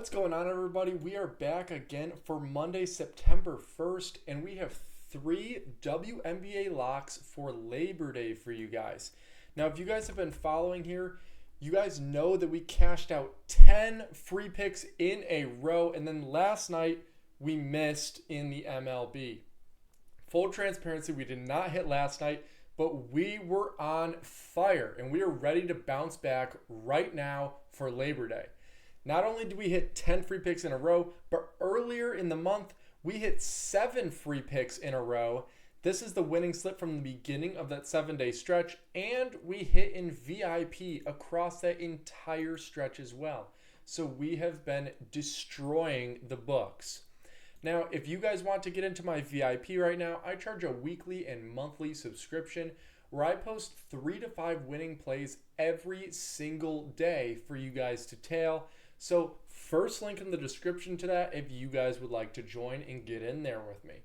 What's going on, everybody? We are back again for Monday, September 1st, and we have 3 WNBA locks for Labor Day for you guys. Now, if you guys have been following here, you guys know that we cashed out 10 free picks in a row, and then last night we missed in the MLB. Full transparency, we did not hit last night, but we were on fire, and we are ready to bounce back right now for Labor Day. Not only did we hit 10 free picks in a row, but earlier in the month, we hit 7 free picks in a row. This is the winning slip from the beginning of that 7-day stretch, and we hit in VIP across that entire stretch as well. So we have been destroying the books. Now, if you guys want to get into my VIP right now, I charge a weekly and monthly subscription where I post 3 to 5 winning plays every single day for you guys to tail. So first link in the description to that if you guys would like to join and get in there with me.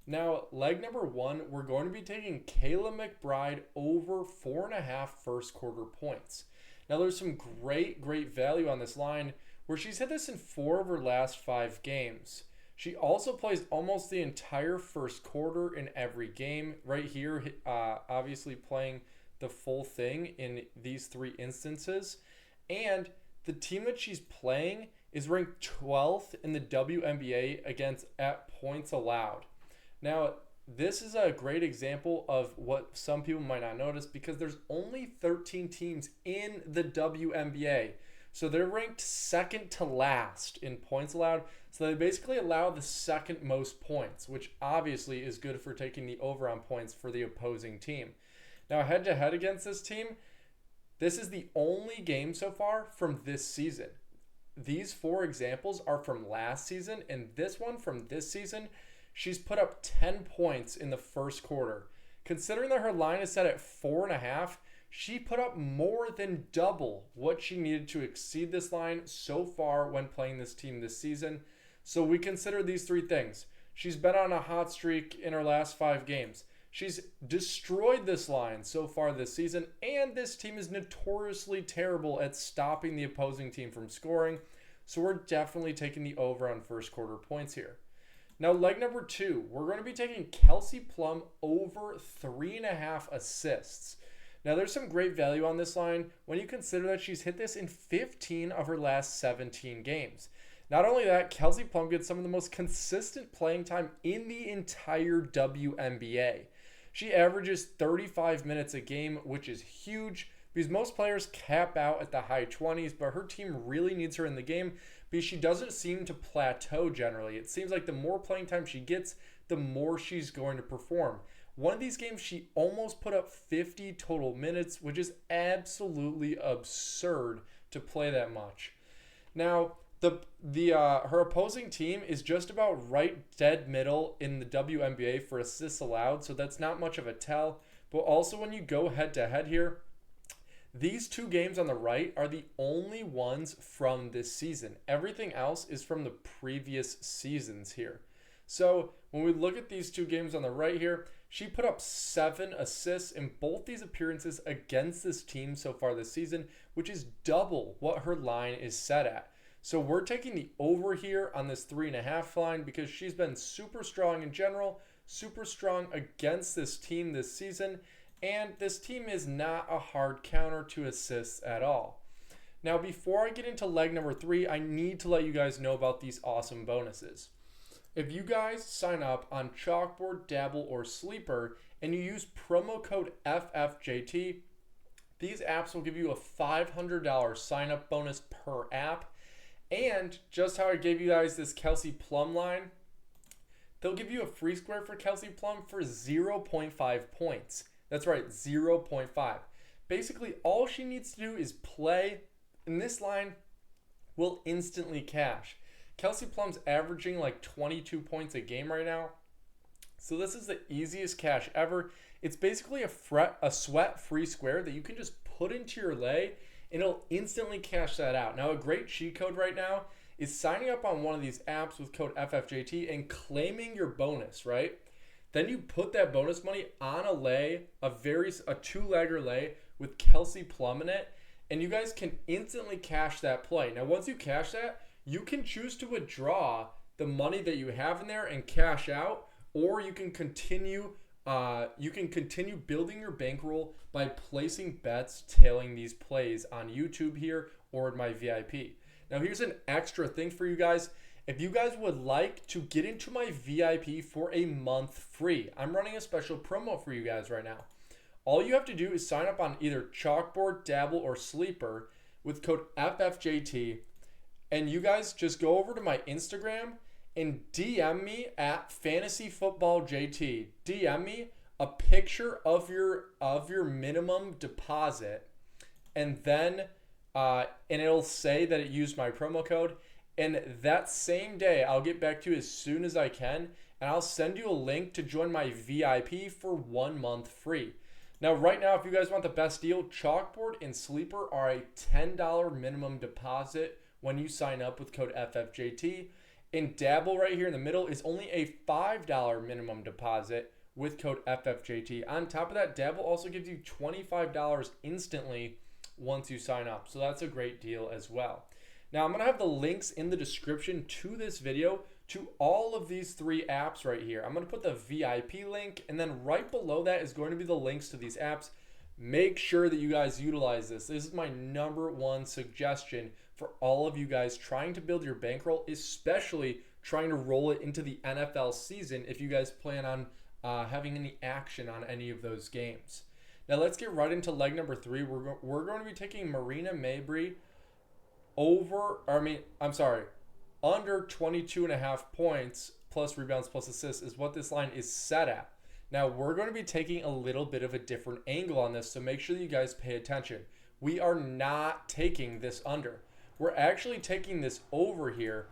Now, leg number 1, we're going to be taking Kayla McBride over 4.5 first quarter points. Now, there's some great value on this line where she's hit this in 4 of her last 5 games. She also plays almost the entire first quarter in every game. Right here, obviously playing the full thing in these 3 instances. And the team that she's playing is ranked 12th in the WNBA against at points allowed. Now, this is a great example of what some people might not notice because there's only 13 teams in the WNBA. So they're ranked second to last in points allowed. So they basically allow the second most points, which obviously is good for taking the over on points for the opposing team. Now, head-to-head against this team, this is the only game so far from this season. These 4 examples are from last season, and this one from this season, she's put up 10 points in the first quarter. Considering that her line is set at 4.5, she put up more than double what she needed to exceed this line so far when playing this team this season. So we consider these 3 things. She's been on a hot streak in her last 5 games. She's destroyed this line so far this season, and this team is notoriously terrible at stopping the opposing team from scoring. So we're definitely taking the over on first quarter points here. Now, leg number 2, we're going to be taking Kelsey Plum over 3.5 assists. Now, there's some great value on this line when you consider that she's hit this in 15 of her last 17 games. Not only that, Kelsey Plum gets some of the most consistent playing time in the entire WNBA. She averages 35 minutes a game, which is huge because most players cap out at the high 20s, but her team really needs her in the game because she doesn't seem to plateau generally. It seems like the more playing time she gets, the more she's going to perform. One of these games, she almost put up 50 total minutes, which is absolutely absurd to play that much. Now, her opposing team is just about right dead middle in the WNBA for assists allowed, so that's not much of a tell. But also when you go head-to-head here, these 2 games on the right are the only ones from this season. Everything else is from the previous seasons here. So when we look at these 2 games on the right here, she put up 7 assists in both these appearances against this team so far this season, which is double what her line is set at. So we're taking the over here on this 3.5 line because she's been super strong in general, super strong against this team this season, and this team is not a hard counter to assists at all. Now, before I get into leg number 3, I need to let you guys know about these awesome bonuses. If you guys sign up on Chalkboard, Dabble, or Sleeper, and you use promo code FFJT, these apps will give you a $500 sign-up bonus per app. And just how I gave you guys this Kelsey Plum line, they'll give you a free square for Kelsey Plum for 0.5 points. That's right, 0.5. Basically, all she needs to do is play, and this line will instantly cash. Kelsey Plum's averaging like 22 points a game right now. So this is the easiest cash ever. It's basically a sweat free square that you can just put into your lay and it'll instantly cash that out. Now, a great cheat code right now is signing up on one of these apps with code FFJT and claiming your bonus, right? Then you put that bonus money on a lay, a 2-legger lay with Kelsey Plum in it, and you guys can instantly cash that play. Now, once you cash that, you can choose to withdraw the money that you have in there and cash out, or you can continue building your bankroll by placing bets tailing these plays on YouTube here or in my VIP. Now here's an extra thing for you guys. If you guys would like to get into my VIP for a month free, I'm running a special promo for you guys right now. All you have to do is sign up on either Chalkboard, Dabble, or Sleeper with code FFJT, and you guys just go over to my Instagram and DM me at fantasyfootballjt. DM me a picture of your minimum deposit, and then and it'll say that it used my promo code. And that same day, I'll get back to you as soon as I can, and I'll send you a link to join my VIP for 1 month free. Now, right now, if you guys want the best deal, Chalkboard and Sleeper are a $10 minimum deposit when you sign up with code FFJT. And Dabble right here in the middle is only a $5 minimum deposit with code FFJT. On top of that, Dabble also gives you $25 instantly once you sign up. So that's a great deal as well. Now, I'm going to have the links in the description to this video to all of these 3 apps right here. I'm going to put the VIP link, and then right below that is going to be the links to these apps. Make sure that you guys utilize this. This is my #1 suggestion for all of you guys trying to build your bankroll, especially trying to roll it into the NFL season if you guys plan on having any action on any of those games. Now, let's get right into leg number 3. We're going to be taking Marina Mabrey under 22.5 points plus rebounds plus assists is what this line is set at. Now, we're going to be taking a little bit of a different angle on this, so make sure that you guys pay attention. We are not taking this under. We're actually taking this over here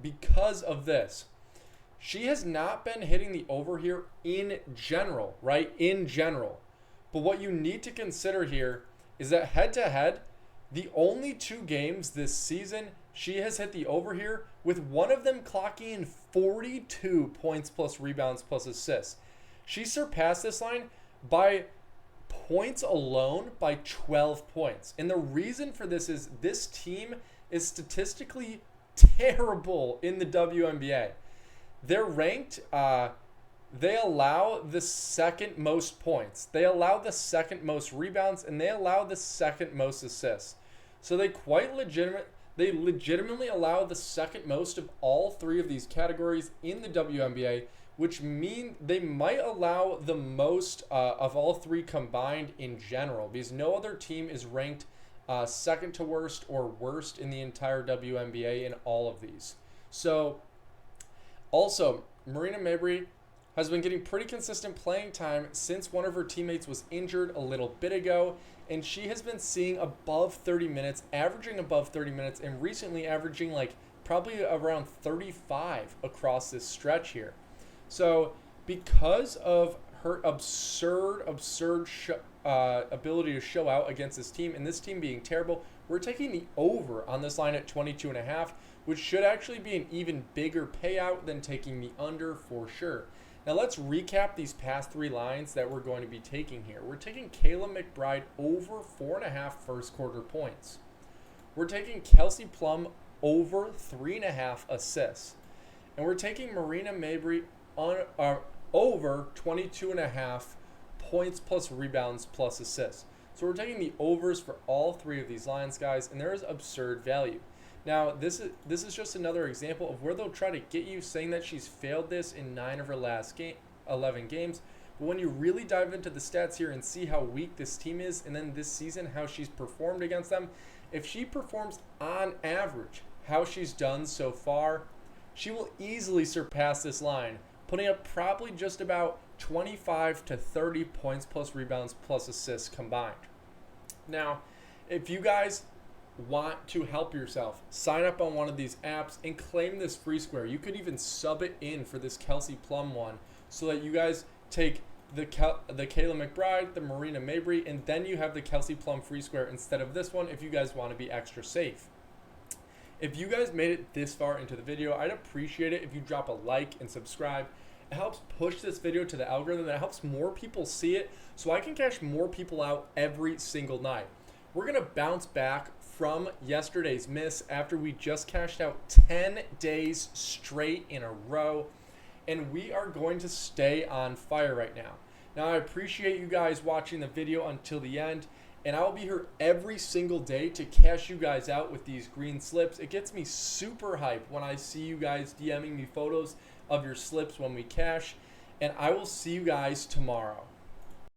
because of this. She has not been hitting the over here in general, right? In general. But what you need to consider here is that head-to-head, the only 2 games this season she has hit the over here, with one of them clocking in 42 points plus rebounds plus assists. She surpassed this line by points alone by 12 points. And the reason for this is this team is statistically terrible in the WNBA. They're ranked, they allow the second most points. They allow the second most rebounds, and they allow the second most assists. So they legitimately allow the second most of all 3 of these categories in the WNBA, which mean they might allow the most of all 3 combined in general, because no other team is ranked second to worst or worst in the entire WNBA in all of these. So also, Marina Mabrey has been getting pretty consistent playing time since one of her teammates was injured a little bit ago, and she has been seeing above 30 minutes, averaging above 30 minutes, and recently averaging like probably around 35 across this stretch here. So because of her absurd ability to show out against this team, and this team being terrible, we're taking the over on this line at 22.5, which should actually be an even bigger payout than taking the under for sure. Now let's recap these past 3 lines that we're going to be taking here. We're taking Kayla McBride over 4.5 first quarter points. We're taking Kelsey Plum over 3.5 assists. And we're taking Marina Mabrey over 22.5 points plus rebounds plus assists. So we're taking the overs for all 3 of these lines, guys, and there is absurd value. Now, this is just another example of where they'll try to get you, saying that she's failed this in 9 of her last 11 games. But when you really dive into the stats here and see how weak this team is, and then this season how she's performed against them, if she performs on average how she's done so far, she will easily surpass this line, putting up probably just about 25 to 30 points plus rebounds plus assists combined. Now, if you guys want to help yourself, sign up on one of these apps and claim this free square. You could even sub it in for this Kelsey Plum one, so that you guys take the Kayla McBride, the Marina Mabrey, and then you have the Kelsey Plum free square instead of this one if you guys want to be extra safe. If you guys made it this far into the video, I'd appreciate it if you drop a like and subscribe. It helps push this video to the algorithm. That helps more people see it, so I can cash more people out every single night. We're going to bounce back from yesterday's miss after we just cashed out 10 days straight in a row. And we are going to stay on fire right now. Now, I appreciate you guys watching the video until the end. And I will be here every single day to cash you guys out with these green slips. It gets me super hyped when I see you guys DMing me photos of your slips when we cash. And I will see you guys tomorrow.